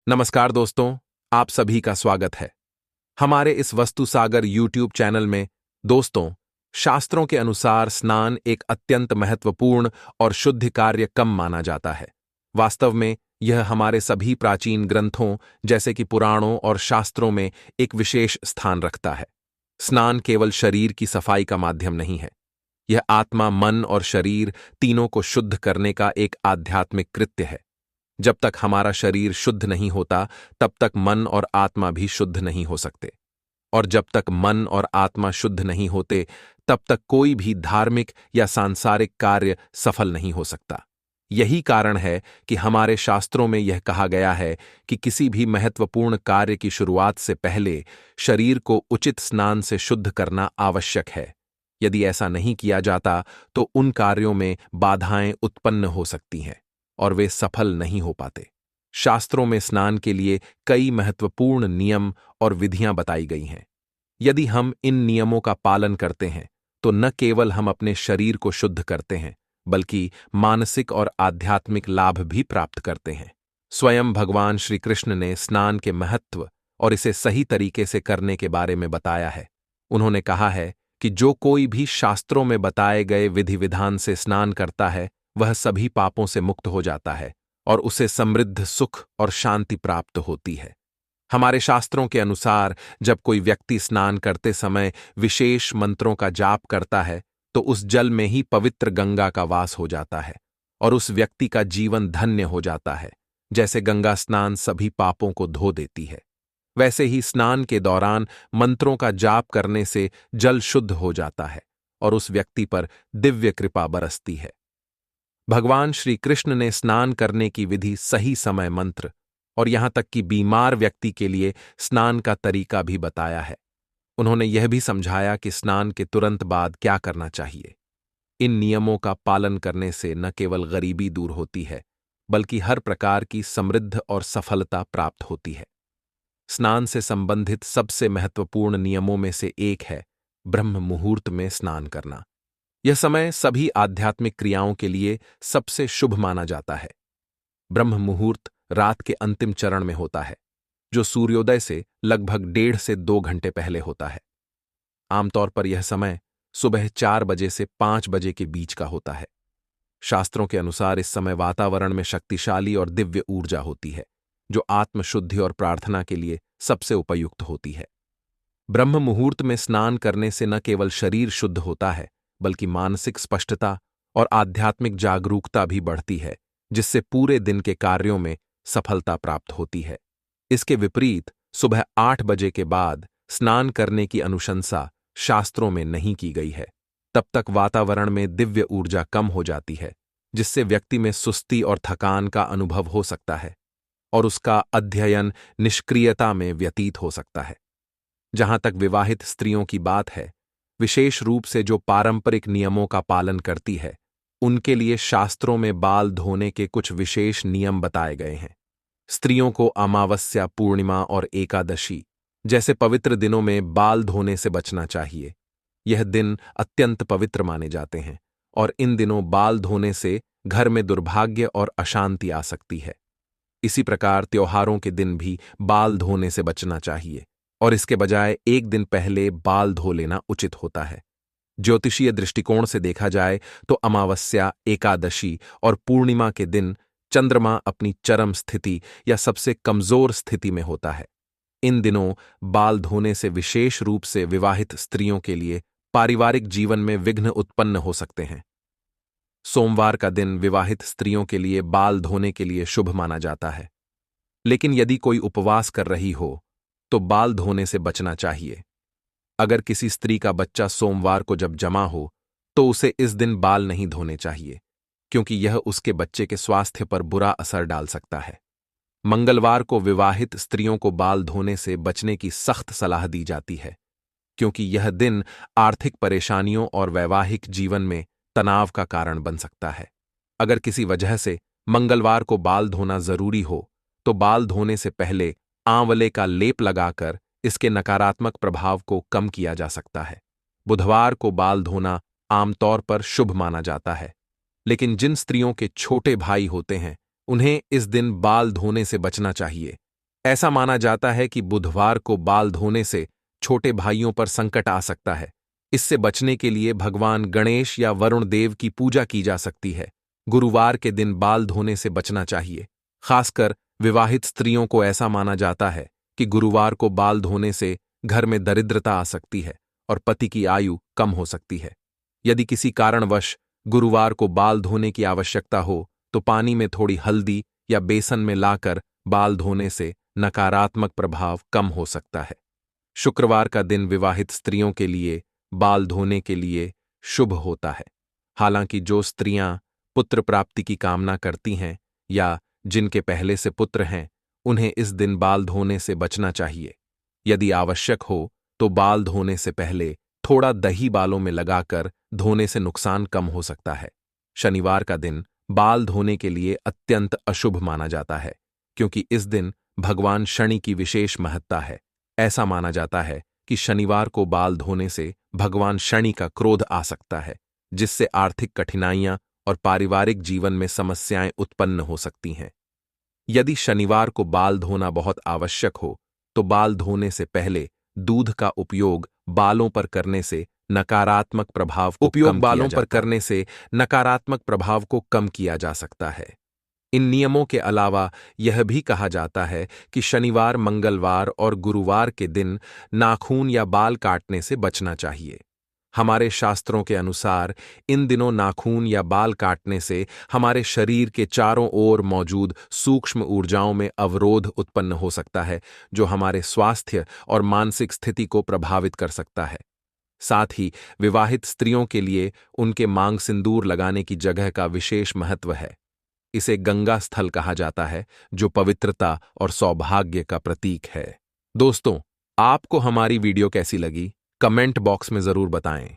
नमस्कार दोस्तों, आप सभी का स्वागत है हमारे इस वस्तु सागर यूट्यूब चैनल में। दोस्तों, शास्त्रों के अनुसार स्नान एक अत्यंत महत्वपूर्ण और शुद्ध कार्य कम माना जाता है। वास्तव में यह हमारे सभी प्राचीन ग्रंथों जैसे कि पुराणों और शास्त्रों में एक विशेष स्थान रखता है। स्नान केवल शरीर की सफाई का माध्यम नहीं है, यह आत्मा, मन और शरीर तीनों को शुद्ध करने का एक आध्यात्मिक कृत्य है। जब तक हमारा शरीर शुद्ध नहीं होता, तब तक मन और आत्मा भी शुद्ध नहीं हो सकते। और जब तक मन और आत्मा शुद्ध नहीं होते, तब तक कोई भी धार्मिक या सांसारिक कार्य सफल नहीं हो सकता। यही कारण है कि हमारे शास्त्रों में यह कहा गया है कि किसी भी महत्वपूर्ण कार्य की शुरुआत से पहले शरीर को उचित स्नान से शुद्ध करना आवश्यक है। यदि ऐसा नहीं किया जाता, तो उन कार्यों में बाधाएं उत्पन्न हो सकती हैं और वे सफल नहीं हो पाते। शास्त्रों में स्नान के लिए कई महत्वपूर्ण नियम और विधियां बताई गई हैं। यदि हम इन नियमों का पालन करते हैं, तो न केवल हम अपने शरीर को शुद्ध करते हैं, बल्कि मानसिक और आध्यात्मिक लाभ भी प्राप्त करते हैं। स्वयं भगवान श्री कृष्ण ने स्नान के महत्व और इसे सही तरीके से करने के बारे में बताया है। उन्होंने कहा है कि जो कोई भी शास्त्रों में बताए गए विधि विधान से स्नान करता है, वह सभी पापों से मुक्त हो जाता है और उसे समृद्ध सुख और शांति प्राप्त होती है। हमारे शास्त्रों के अनुसार जब कोई व्यक्ति स्नान करते समय विशेष मंत्रों का जाप करता है, तो उस जल में ही पवित्र गंगा का वास हो जाता है और उस व्यक्ति का जीवन धन्य हो जाता है। जैसे गंगा स्नान सभी पापों को धो देती है, वैसे ही स्नान के दौरान मंत्रों का जाप करने से जल शुद्ध हो जाता है और उस व्यक्ति पर दिव्य कृपा बरसती है। भगवान श्री कृष्ण ने स्नान करने की विधि, सही समय, मंत्र और यहां तक कि बीमार व्यक्ति के लिए स्नान का तरीका भी बताया है। उन्होंने यह भी समझाया कि स्नान के तुरंत बाद क्या करना चाहिए। इन नियमों का पालन करने से न केवल गरीबी दूर होती है, बल्कि हर प्रकार की समृद्ध और सफलता प्राप्त होती है। स्नान से संबंधित सबसे महत्वपूर्ण नियमों में से एक है ब्रह्म मुहूर्त में स्नान करना। यह समय सभी आध्यात्मिक क्रियाओं के लिए सबसे शुभ माना जाता है। ब्रह्म मुहूर्त रात के अंतिम चरण में होता है, जो सूर्योदय से लगभग 1.5 से 2 घंटे पहले होता है। आमतौर पर यह समय सुबह 4 बजे से 5 बजे के बीच का होता है। शास्त्रों के अनुसार इस समय वातावरण में शक्तिशाली और दिव्य ऊर्जा होती है, जो आत्मशुद्धि और प्रार्थना के लिए सबसे उपयुक्त होती है। ब्रह्म मुहूर्त में स्नान करने से न केवल शरीर शुद्ध होता है, बल्कि मानसिक स्पष्टता और आध्यात्मिक जागरूकता भी बढ़ती है, जिससे पूरे दिन के कार्यों में सफलता प्राप्त होती है। इसके विपरीत सुबह 8 बजे के बाद स्नान करने की अनुशंसा शास्त्रों में नहीं की गई है। तब तक वातावरण में दिव्य ऊर्जा कम हो जाती है, जिससे व्यक्ति में सुस्ती और थकान का अनुभव हो सकता है और उसका अध्ययन निष्क्रियता में व्यतीत हो सकता है। जहां तक विवाहित स्त्रियों की बात है, विशेष रूप से जो पारंपरिक नियमों का पालन करती है, उनके लिए शास्त्रों में बाल धोने के कुछ विशेष नियम बताए गए हैं। स्त्रियों को अमावस्या, पूर्णिमा और एकादशी जैसे पवित्र दिनों में बाल धोने से बचना चाहिए। यह दिन अत्यंत पवित्र माने जाते हैं और इन दिनों बाल धोने से घर में दुर्भाग्य और अशांति आ सकती है। इसी प्रकार त्योहारों के दिन भी बाल धोने से बचना चाहिए और इसके बजाय एक दिन पहले बाल धो लेना उचित होता है। ज्योतिषीय दृष्टिकोण से देखा जाए तो अमावस्या, एकादशी और पूर्णिमा के दिन चंद्रमा अपनी चरम स्थिति या सबसे कमजोर स्थिति में होता है। इन दिनों बाल धोने से विशेष रूप से विवाहित स्त्रियों के लिए पारिवारिक जीवन में विघ्न उत्पन्न हो सकते हैं। सोमवार का दिन विवाहित स्त्रियों के लिए बाल धोने के लिए शुभ माना जाता है, लेकिन यदि कोई उपवास कर रही हो तो बाल धोने से बचना चाहिए। अगर किसी स्त्री का बच्चा सोमवार को जब जमा हो, तो उसे इस दिन बाल नहीं धोने चाहिए, क्योंकि यह उसके बच्चे के स्वास्थ्य पर बुरा असर डाल सकता है। मंगलवार को विवाहित स्त्रियों को बाल धोने से बचने की सख्त सलाह दी जाती है, क्योंकि यह दिन आर्थिक परेशानियों और वैवाहिक जीवन में तनाव का कारण बन सकता है। अगर किसी वजह से मंगलवार को बाल धोना जरूरी हो, तो बाल धोने से पहले आंवले का लेप लगाकर इसके नकारात्मक प्रभाव को कम किया जा सकता है। बुधवार को बाल धोना आमतौर पर शुभ माना जाता है, लेकिन जिन स्त्रियों के छोटे भाई होते हैं, उन्हें इस दिन बाल धोने से बचना चाहिए, ऐसा माना जाता है कि बुधवार को बाल धोने से छोटे भाइयों पर संकट आ सकता है। इससे बचने के लिए भगवान गणेश या वरुण देव की पूजा की जा सकती है। गुरुवार के दिन बाल धोने से बचना चाहिए। खासकर विवाहित स्त्रियों को ऐसा माना जाता है कि गुरुवार को बाल धोने से घर में दरिद्रता आ सकती है और पति की आयु कम हो सकती है। यदि किसी कारणवश गुरुवार को बाल धोने की आवश्यकता हो तो पानी में थोड़ी हल्दी या बेसन में लाकर बाल धोने से नकारात्मक प्रभाव कम हो सकता है। शुक्रवार का दिन विवाहित स्त्रियों के लिए बाल धोने के लिए शुभ होता है। हालांकि जो स्त्रियां पुत्र प्राप्ति की कामना करती हैं या जिनके पहले से पुत्र हैं, उन्हें इस दिन बाल धोने से बचना चाहिए। यदि आवश्यक हो तो बाल धोने से पहले थोड़ा दही बालों में लगाकर धोने से नुकसान कम हो सकता है। शनिवार का दिन बाल धोने के लिए अत्यंत अशुभ माना जाता है, क्योंकि इस दिन भगवान शनि की विशेष महत्ता है। ऐसा माना जाता है कि शनिवार को बाल धोने से भगवान शनि का क्रोध आ सकता है, जिससे आर्थिक कठिनाइयां और पारिवारिक जीवन में समस्याएं उत्पन्न हो सकती हैं। यदि शनिवार को बाल धोना बहुत आवश्यक हो तो बाल धोने से पहले दूध का उपयोग बालों पर करने से नकारात्मक प्रभाव को कम किया जा सकता है। इन नियमों के अलावा यह भी कहा जाता है कि शनिवार, मंगलवार और गुरुवार के दिन नाखून या बाल काटने से बचना चाहिए। हमारे शास्त्रों के अनुसार इन दिनों नाखून या बाल काटने से हमारे शरीर के चारों ओर मौजूद सूक्ष्म ऊर्जाओं में अवरोध उत्पन्न हो सकता है, जो हमारे स्वास्थ्य और मानसिक स्थिति को प्रभावित कर सकता है। साथ ही विवाहित स्त्रियों के लिए उनके मांग सिंदूर लगाने की जगह का विशेष महत्व है। इसे गंगा स्थल कहा जाता है, जो पवित्रता और सौभाग्य का प्रतीक है। दोस्तों, आपको हमारी वीडियो कैसी लगी? कमेंट बॉक्स में जरूर बताएं।